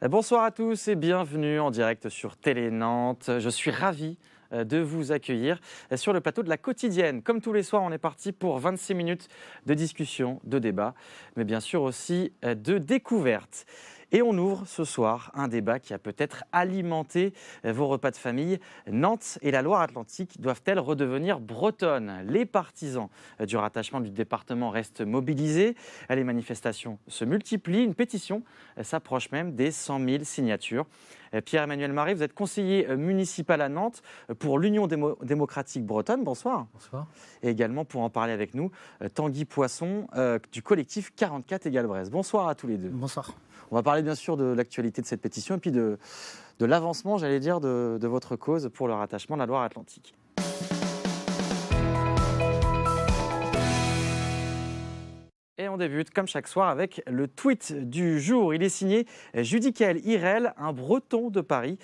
Bonsoir à tous et bienvenue en direct sur Télé Nantes. Je suis ravi de vous accueillir sur le plateau de La Quotidienne. Comme tous les soirs, on est parti pour 26 minutes de discussion, de débat, mais bien sûr aussi de découverte. Et on ouvre ce soir un débat qui a peut-être alimenté vos repas de famille. Nantes et la Loire-Atlantique doivent-elles redevenir bretonnes? Les partisans du rattachement du département restent mobilisés. Les manifestations se multiplient. Une pétition s'approche même des 100 000 signatures. Pierre-Emmanuel Marie, vous êtes conseiller municipal à Nantes pour l'Union démocratique bretonne. Bonsoir. Bonsoir. Et également pour en parler avec nous, Tanguy Poisson du collectif 44 égale Brest. Bonsoir à tous les deux. Bonsoir. On va parler bien sûr de l'actualité de cette pétition et puis de l'avancement, j'allais dire, de votre cause pour le rattachement de la Loire-Atlantique. Et on débute, comme chaque soir, avec le tweet du jour. Il est signé Judicaël Hirel, un breton de Paris,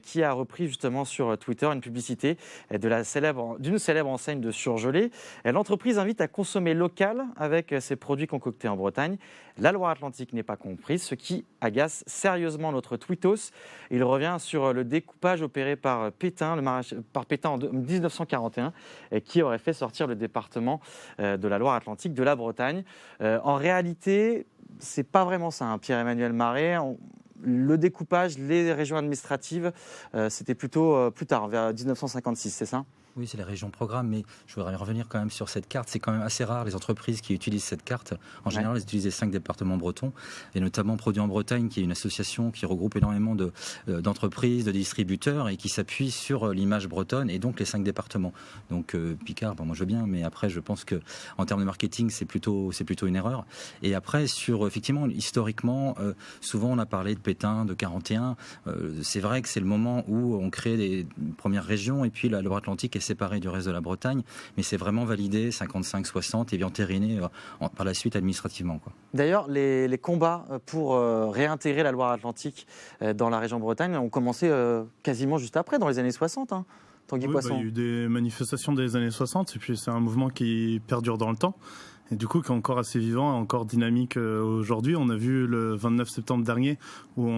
qui a repris justement sur Twitter une publicité d'une célèbre enseigne de surgelés. L'entreprise invite à consommer local avec ses produits concoctés en Bretagne. La Loire-Atlantique n'est pas comprise, ce qui agace sérieusement notre tweetos. Il revient sur le découpage opéré par Pétain, en 1941, qui aurait fait sortir le département de la Loire-Atlantique de la Bretagne. En réalité, c'est pas vraiment ça, hein, Pierre-Emmanuel Marais. Le découpage, les régions administratives, c'était plutôt plus tard, vers 1956, c'est ça ? Oui, c'est les régions programmes, mais je voudrais revenir quand même sur cette carte. C'est quand même assez rare, les entreprises qui utilisent cette carte. En général, elles utilisent les 5 départements bretons, et notamment Produits en Bretagne, qui est une association qui regroupe énormément d'entreprises, de distributeurs, et qui s'appuie sur l'image bretonne, et donc les 5 départements. Donc Picard, moi je veux bien, mais après je pense qu'en termes de marketing, c'est plutôt une erreur. Et après, effectivement, historiquement, souvent on a parlé de Pétain, de 41. C'est vrai que c'est le moment où on crée des premières régions, et puis la Loire-Atlantique est séparée du reste de la Bretagne, mais c'est vraiment validé 55-60 et bien entériné par la suite administrativement, quoi. D'ailleurs, les combats pour réintégrer la Loire-Atlantique dans la région Bretagne ont commencé quasiment juste après, dans les années 60. Hein. Tanguy Poisson. Il y a eu des manifestations des années 60, et puis c'est un mouvement qui perdure dans le temps. Et du coup, qui est encore assez vivant, encore dynamique aujourd'hui. On a vu le 29 septembre dernier où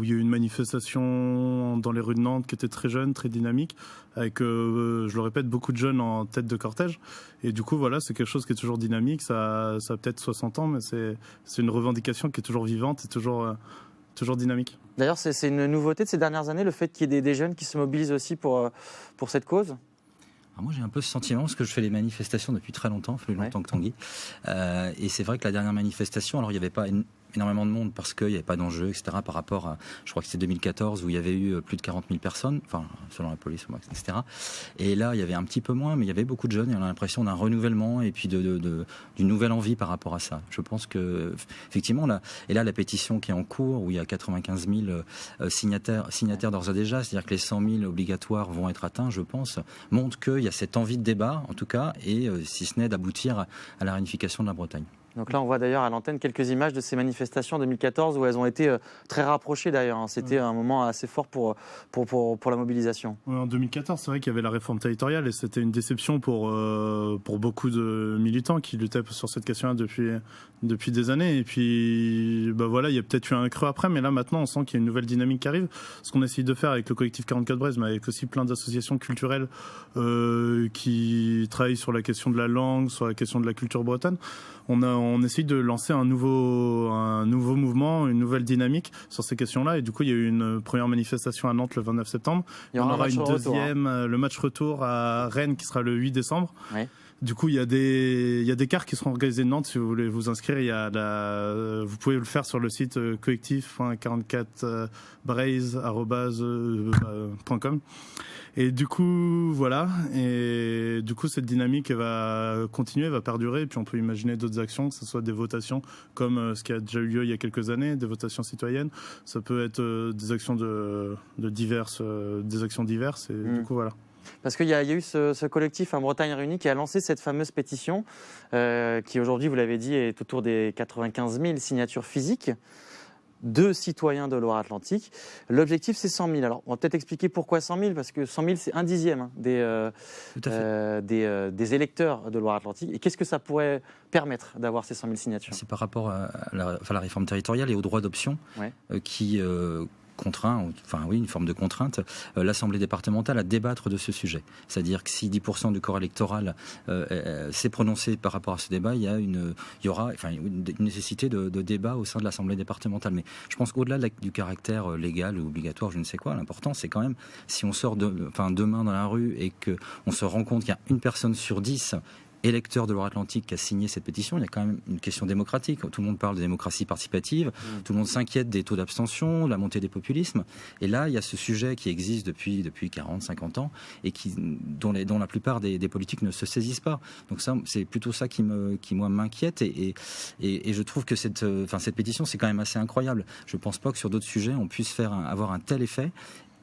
il y a eu une manifestation dans les rues de Nantes qui était très jeune, très dynamique, avec, je le répète, beaucoup de jeunes en tête de cortège. Et du coup, voilà, c'est quelque chose qui est toujours dynamique. Ça a peut-être 60 ans, mais c'est une revendication qui est toujours vivante et toujours dynamique. D'ailleurs, c'est une nouveauté de ces dernières années, le fait qu'il y ait des jeunes qui se mobilisent aussi pour cette cause. Alors moi j'ai un peu ce sentiment parce que je fais les manifestations depuis très longtemps, plus longtemps que Tanguy. Et c'est vrai que la dernière manifestation, alors il n'y avait pas énormément de monde parce qu'il n'y avait pas d'enjeu, etc. par rapport à, je crois que c'était 2014 où il y avait eu plus de 40 000 personnes, enfin selon la police, etc. Et là il y avait un petit peu moins, mais il y avait beaucoup de jeunes et on a l'impression d'un renouvellement et puis d'une nouvelle envie par rapport à ça. Je pense que effectivement là, et là la pétition qui est en cours où il y a 95 000 signataires d'ores et déjà, c'est-à-dire que les 100 000 obligatoires vont être atteints, je pense, montre qu'il y a cette envie de débat en tout cas et si ce n'est d'aboutir à la réunification de la Bretagne. Donc là, on voit d'ailleurs à l'antenne quelques images de ces manifestations 2014 où elles ont été très rapprochées d'ailleurs. Hein. C'était un moment assez fort pour la mobilisation. Ouais, en 2014, c'est vrai qu'il y avait la réforme territoriale et c'était une déception pour beaucoup de militants qui luttaient sur cette question-là depuis des années. Et puis, voilà, il y a peut-être eu un creux après, mais là maintenant, on sent qu'il y a une nouvelle dynamique qui arrive. Ce qu'on essaye de faire avec le collectif 44 Brest, mais avec aussi plein d'associations culturelles qui travaillent sur la question de la langue, sur la question de la culture bretonne. On essaye de lancer un nouveau mouvement, une nouvelle dynamique sur ces questions-là. Et du coup, il y a eu une première manifestation à Nantes le 29 septembre. Il y en aura une deuxième, le match retour à Rennes qui sera le 8 décembre. Oui. Du coup, il y a des cars qui seront organisés de Nantes. Si vous voulez vous inscrire, vous pouvez le faire sur le site collectif.44braise@.com. Et du coup, voilà. Et du coup, cette dynamique va continuer, va perdurer. Et puis, on peut imaginer d'autres actions, que ce soit des votations, comme ce qui a déjà eu lieu il y a quelques années, des votations citoyennes. Ça peut être des actions des actions diverses. Et du coup, voilà. Parce qu'il y a eu ce collectif Bretagne Réunie qui a lancé cette fameuse pétition qui aujourd'hui, vous l'avez dit, est autour des 95 000 signatures physiques. 2 citoyens de Loire-Atlantique. L'objectif, c'est 100 000. Alors, on va peut-être expliquer pourquoi 100 000, parce que 100 000, c'est 1/10 des électeurs de Loire-Atlantique. Et qu'est-ce que ça pourrait permettre d'avoir ces 100 000 signatures? C'est par rapport à la réforme territoriale et au droit d'option qui contraint, enfin oui, une forme de contrainte, l'Assemblée départementale à débattre de ce sujet. C'est-à-dire que si 10% du corps électoral s'est prononcé par rapport à ce débat, il y aura une nécessité de débat au sein de l'Assemblée départementale. Mais je pense qu'au-delà du caractère légal ou obligatoire, je ne sais quoi, l'important c'est quand même, si on sort demain dans la rue et qu'on se rend compte qu'il y a une personne sur 10 électeurs de Loire-Atlantique qui a signé cette pétition, il y a quand même une question démocratique. Tout le monde parle de démocratie participative, tout le monde s'inquiète des taux d'abstention, de la montée des populismes. Et là, il y a ce sujet qui existe depuis 40, 50 ans et dont la plupart des politiques ne se saisissent pas. Donc ça, c'est plutôt ça qui moi, m'inquiète. Et je trouve que cette pétition, c'est quand même assez incroyable. Je ne pense pas que sur d'autres sujets, on puisse avoir un tel effet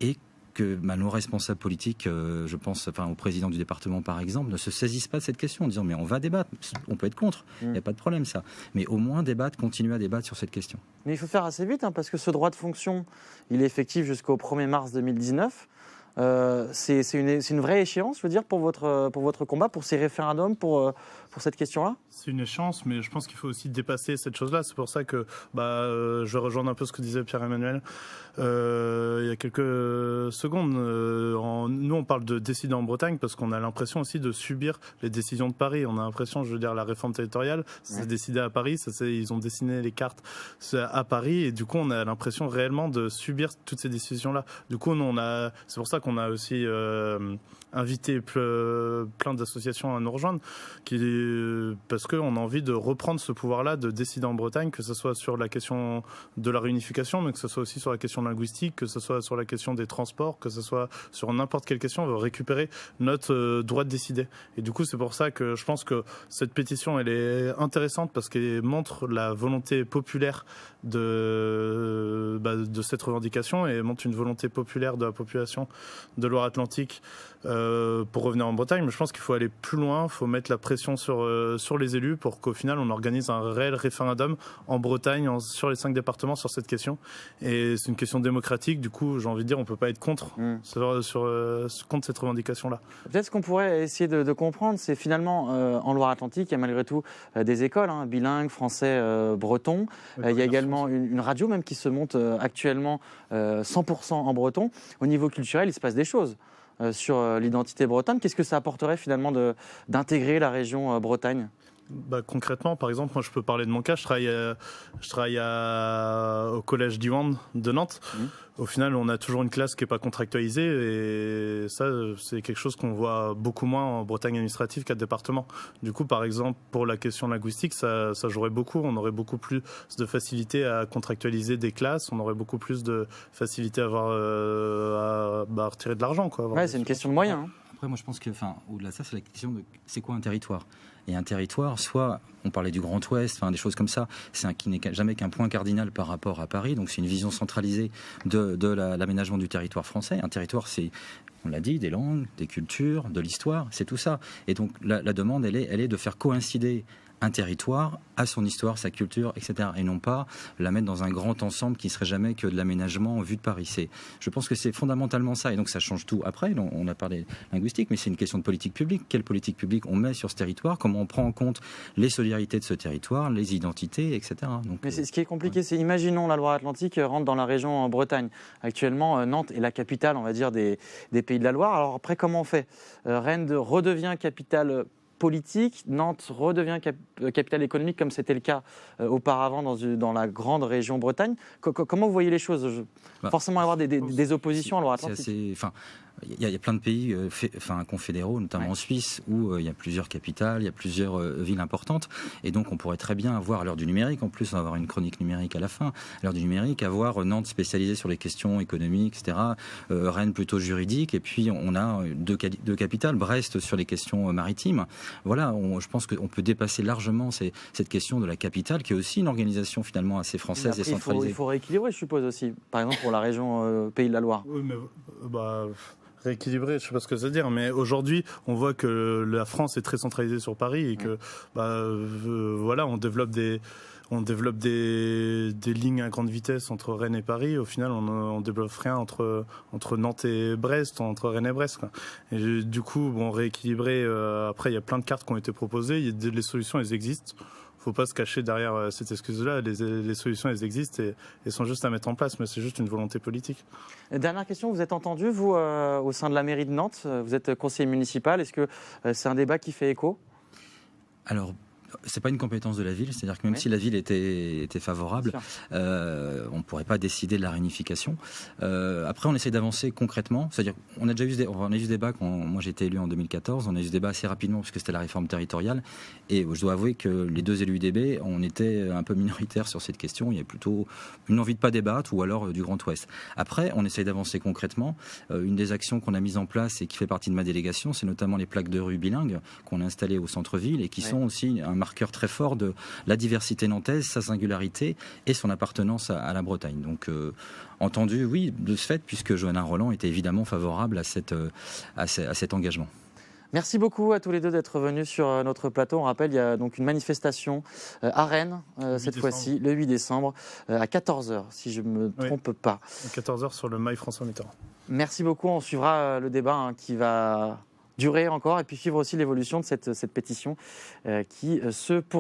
et que nos responsables politiques, je pense au président du département par exemple, ne se saisissent pas de cette question en disant mais on va débattre, on peut être contre, il n'y a pas de problème ça, mais au moins continuer à débattre sur cette question. Mais il faut faire assez vite parce que ce droit de fonction, il est effectif jusqu'au 1er mars 2019. C'est une vraie échéance, je veux dire, pour votre combat, pour ces référendums, pour cette question-là? C'est une échéance, mais je pense qu'il faut aussi dépasser cette chose-là. C'est pour ça que je vais rejoindre un peu ce que disait Pierre-Emmanuel il y a quelques secondes. Nous, on parle de décider en Bretagne parce qu'on a l'impression aussi de subir les décisions de Paris. On a l'impression, je veux dire, la réforme territoriale, ça s'est décidé à Paris, ils ont dessiné les cartes à Paris, et du coup, on a l'impression réellement de subir toutes ces décisions-là. Du coup, c'est pour ça qu'on a aussi invité plein d'associations à nous rejoindre, parce qu'on a envie de reprendre ce pouvoir-là de décider en Bretagne, que ce soit sur la question de la réunification, mais que ce soit aussi sur la question linguistique, que ce soit sur la question des transports, que ce soit sur n'importe quelle question, on veut récupérer notre droit de décider. Et du coup, c'est pour ça que je pense que cette pétition, elle est intéressante parce qu'elle montre la volonté populaire de cette revendication et montre une volonté populaire de la population de Loire-Atlantique pour revenir en Bretagne. Mais je pense qu'il faut aller plus loin, il faut mettre la pression sur les élus pour qu'au final on organise un réel référendum en Bretagne, sur les 5 départements, sur cette question. Et c'est une question démocratique, du coup j'ai envie de dire on ne peut pas être contre cette revendication-là. Peut-être ce qu'on pourrait essayer de comprendre, c'est finalement en Loire-Atlantique, il y a malgré tout des écoles bilingues, français, breton. Il y a également une radio même qui se monte actuellement 100% en breton. Au niveau culturel, il se passe des choses sur l'identité bretonne. Qu'est-ce que ça apporterait finalement d'intégrer la région Bretagne ? Concrètement, par exemple, moi je peux parler de mon cas, je travaille au collège d'Iwande de Nantes. Au final, on a toujours une classe qui n'est pas contractualisée et ça, c'est quelque chose qu'on voit beaucoup moins en Bretagne administrative qu'à département. Du coup, par exemple, pour la question linguistique, ça jouerait beaucoup. On aurait beaucoup plus de facilité à contractualiser des classes, on aurait beaucoup plus de facilité à retirer de l'argent. Ouais, c'est une question de moyens. Après, moi, je pense que, au-delà de ça, c'est la question de c'est quoi un territoire ? Et un territoire, soit, on parlait du Grand Ouest, des choses comme ça, qui n'est jamais qu'un point cardinal par rapport à Paris, donc c'est une vision centralisée de l'aménagement du territoire français. Un territoire, c'est, on l'a dit, des langues, des cultures, de l'histoire, c'est tout ça. Et donc la demande, elle est de faire coïncider un territoire à son histoire, sa culture, etc. Et non pas la mettre dans un grand ensemble qui ne serait jamais que de l'aménagement en vue de Paris. Je pense que c'est fondamentalement ça. Et donc ça change tout après. On a parlé linguistique, mais c'est une question de politique publique. Quelle politique publique on met sur ce territoire ? Comment on prend en compte les solidarités de ce territoire, les identités, etc. Donc, mais ce qui est compliqué, c'est, imaginons la Loire-Atlantique rentre dans la région Bretagne. Actuellement, Nantes est la capitale, on va dire, des Pays de la Loire. Alors après, comment on fait ? Rennes redevient capitale politique, Nantes redevient capitale économique comme c'était le cas auparavant dans la grande région Bretagne. Comment vous voyez les choses ? Forcément, avoir des oppositions à Loire-Atlantique. Il y a plein de pays confédéraux, notamment en Suisse, où il y a plusieurs capitales, il y a plusieurs villes importantes. Et donc, on pourrait très bien avoir, à l'heure du numérique, en plus, on va avoir une chronique numérique à la fin, à l'heure du numérique, avoir Nantes spécialisée sur les questions économiques, etc., Rennes plutôt juridique, et puis on a deux capitales, Brest sur les questions maritimes. Voilà, je pense qu'on peut dépasser largement cette question de la capitale, qui est aussi une organisation finalement assez française et centralisée. Il faut rééquilibrer, je suppose, aussi. Par exemple, pour la région Pays de la Loire. Oui, mais Rééquilibrer, je sais pas ce que ça veut dire, mais aujourd'hui, on voit que la France est très centralisée sur Paris et que, voilà, on développe des lignes à grande vitesse entre Rennes et Paris. Au final, on développe rien entre Nantes et Brest, entre Rennes et Brest, quoi. Et du coup, bon, rééquilibrer. Après, il y a plein de cartes qui ont été proposées. Les solutions, elles existent. Faut pas se cacher derrière cette excuse-là. Les solutions, elles existent et sont juste à mettre en place, mais c'est juste une volonté politique. Dernière question, vous êtes entendu, vous, au sein de la mairie de Nantes, vous êtes conseiller municipal, est-ce que c'est un débat qui fait écho ? Alors, c'est pas une compétence de la ville, c'est-à-dire que même si la ville était favorable, on ne pourrait pas décider de la réunification. Après, on essaie d'avancer concrètement, c'est-à-dire on a déjà eu ce débat quand moi j'ai été élu en 2014, on a eu ce débat assez rapidement puisque c'était la réforme territoriale, et je dois avouer que les deux élus UDB, on était un peu minoritaires sur cette question, il y a plutôt une envie de pas débattre ou alors du Grand Ouest. Après, on essaie d'avancer concrètement. Une des actions qu'on a mises en place et qui fait partie de ma délégation, c'est notamment les plaques de rue bilingues qu'on a installées au centre-ville et qui sont aussi un marqueur très fort de la diversité nantaise, sa singularité et son appartenance à la Bretagne. Donc, entendu, oui, de ce fait, puisque Johanna Roland était évidemment favorable à cet engagement. Merci beaucoup à tous les deux d'être venus sur notre plateau. On rappelle, il y a donc une manifestation à Rennes, cette fois-ci, le 8 décembre, à 14h, si je ne me trompe pas. À 14h sur le mail François Mitterrand. Merci beaucoup. On suivra le débat qui va durer encore et puis suivre aussi l'évolution de cette pétition qui se poursuit.